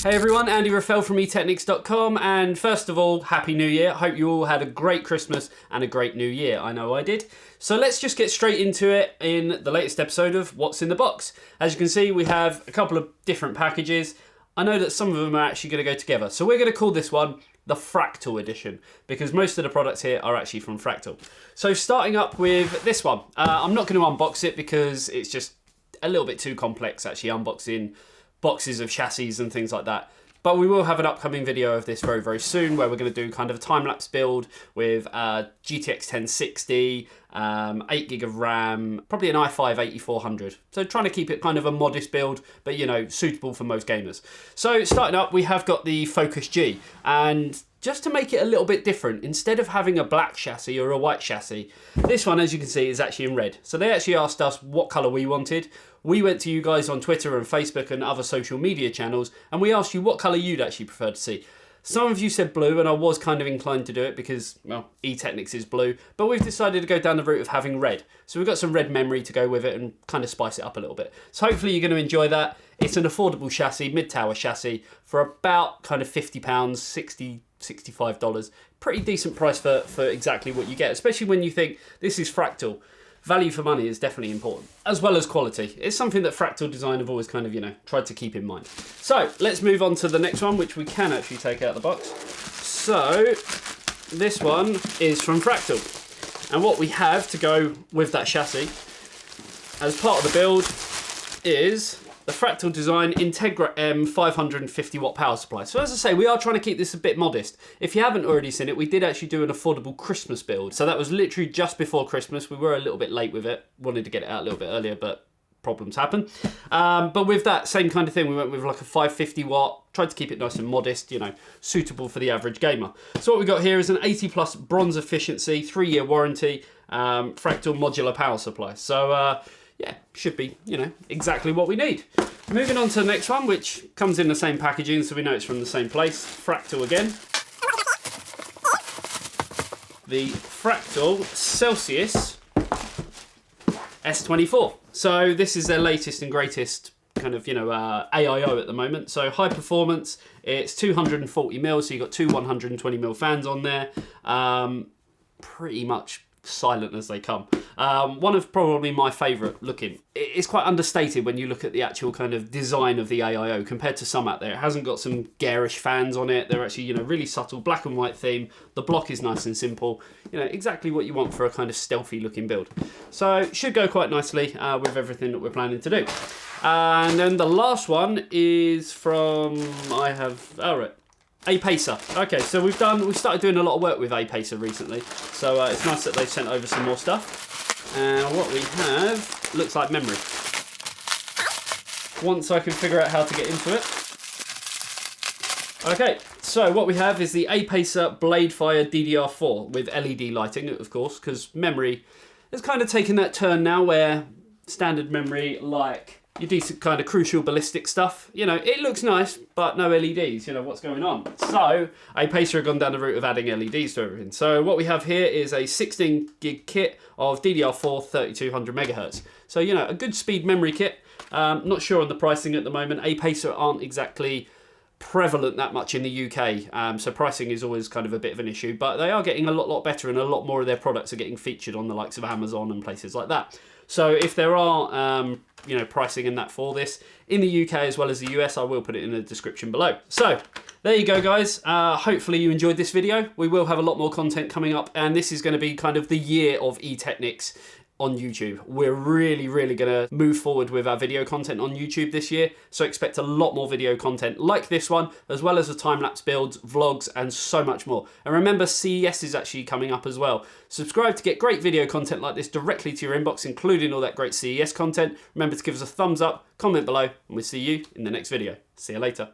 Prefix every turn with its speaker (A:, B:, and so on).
A: Hey everyone, Andy Raffel from eTeknix.com, and first of all, Happy New Year. Hope you all had a great Christmas and a great New Year. I know I did. So let's just get straight into it in the latest episode of What's in the Box. As you can see, we have a couple of different packages. I know that some of them are actually going to go together. So we're going to call this one the Fractal Edition, because most of the products here are actually from Fractal. So starting up with this one. I'm not going to unbox it because it's just a little bit too complex actually unboxing boxes of chassis and things like that. But we will have an upcoming video of this very, very soon where we're going to do kind of a time-lapse build with GTX 1060, 8 gig of RAM, probably an i5 8400. So trying to keep it kind of a modest build, but you know, suitable for most gamers. So starting up, we have got the Focus G, and just to make it a little bit different, instead of having a black chassis or a white chassis, this one, as you can see, is actually in red. So they actually asked us what colour we wanted. We went to you guys on Twitter and Facebook and other social media channels, and we asked you what colour you'd actually prefer to see. Some of you said blue, and I was kind of inclined to do it because, well, eTeknix is blue, but we've decided to go down the route of having red. So we've got some red memory to go with it and kind of spice it up a little bit. So hopefully you're going to enjoy that. It's an affordable chassis, mid-tower chassis, for about kind of £50, $65. Pretty decent price for exactly what you get, especially when you think this is Fractal. Value for money is definitely important, as well as quality. It's something that Fractal Design have always kind of, you know, tried to keep in mind. So let's move on to the next one, which we can actually take out of the box. So this one is from Fractal. And what we have to go with that chassis as part of the build is the Fractal Design Integra M 550 watt power supply. So as I say, we are trying to keep this a bit modest. If you haven't already seen it, we did actually do an affordable Christmas build. So that was literally just before Christmas. We were a little bit late with it. Wanted to get it out a little bit earlier, but problems happen. But with that same kind of thing, we went with like a 550 watt, tried to keep it nice and modest, you know, suitable for the average gamer. So what we got here is an 80 plus bronze efficiency, 3-year warranty, Fractal modular power supply. So yeah, should be, you know, exactly what we need. Moving on to the next one, which comes in the same packaging, so we know it's from the same place. Fractal again. The Fractal Celsius S24. So this is their latest and greatest kind of, you know, AIO at the moment. So high performance, it's 240 mil, so you've got two 120 mil fans on there. Pretty much silent as they come. One of probably my favourite looking. It's quite understated when you look at the actual kind of design of the AIO compared to some out there. It hasn't got some garish fans on it. They're actually, you know, really subtle black and white theme. The block is nice and simple. You know, exactly what you want for a kind of stealthy looking build. So it should go quite nicely with everything that we're planning to do. And then the last one is from, APACER. Okay, so we've started doing a lot of work with APACER recently, so it's nice that they've sent over some more stuff. And what we have looks like memory. Once I can figure out how to get into it. Okay, so what we have is the APACER Bladefire DDR4 with LED lighting, of course, because memory has kind of taken that turn now where standard memory, like your decent kind of crucial ballistic stuff, you know, it looks nice, but no LEDs, you know, what's going on? So APACER have gone down the route of adding LEDs to everything. So what we have here is a 16 gig kit of DDR4 3200 megahertz. So, you know, a good speed memory kit. Not sure on the pricing at the moment. APACER aren't exactly prevalent that much in the UK, so pricing is always kind of a bit of an issue, but they are getting a lot better, and a lot more of their products are getting featured on the likes of Amazon and places like that. So if there are you know, pricing in that for this in the UK as well as the US, I will put it in the description below. So there you go, guys. Hopefully you enjoyed this video. We will have a lot more content coming up, and this is going to be kind of the year of eTeknix on YouTube. We're really going to move forward with our video content on YouTube this year, so expect a lot more video content like this one, as well as the time-lapse builds, vlogs, and so much more. And remember, CES is actually coming up as well. Subscribe to get great video content like this directly to your inbox, including all that great CES content. Remember to give us a thumbs up, comment below, and we'll see you in the next video. See you later.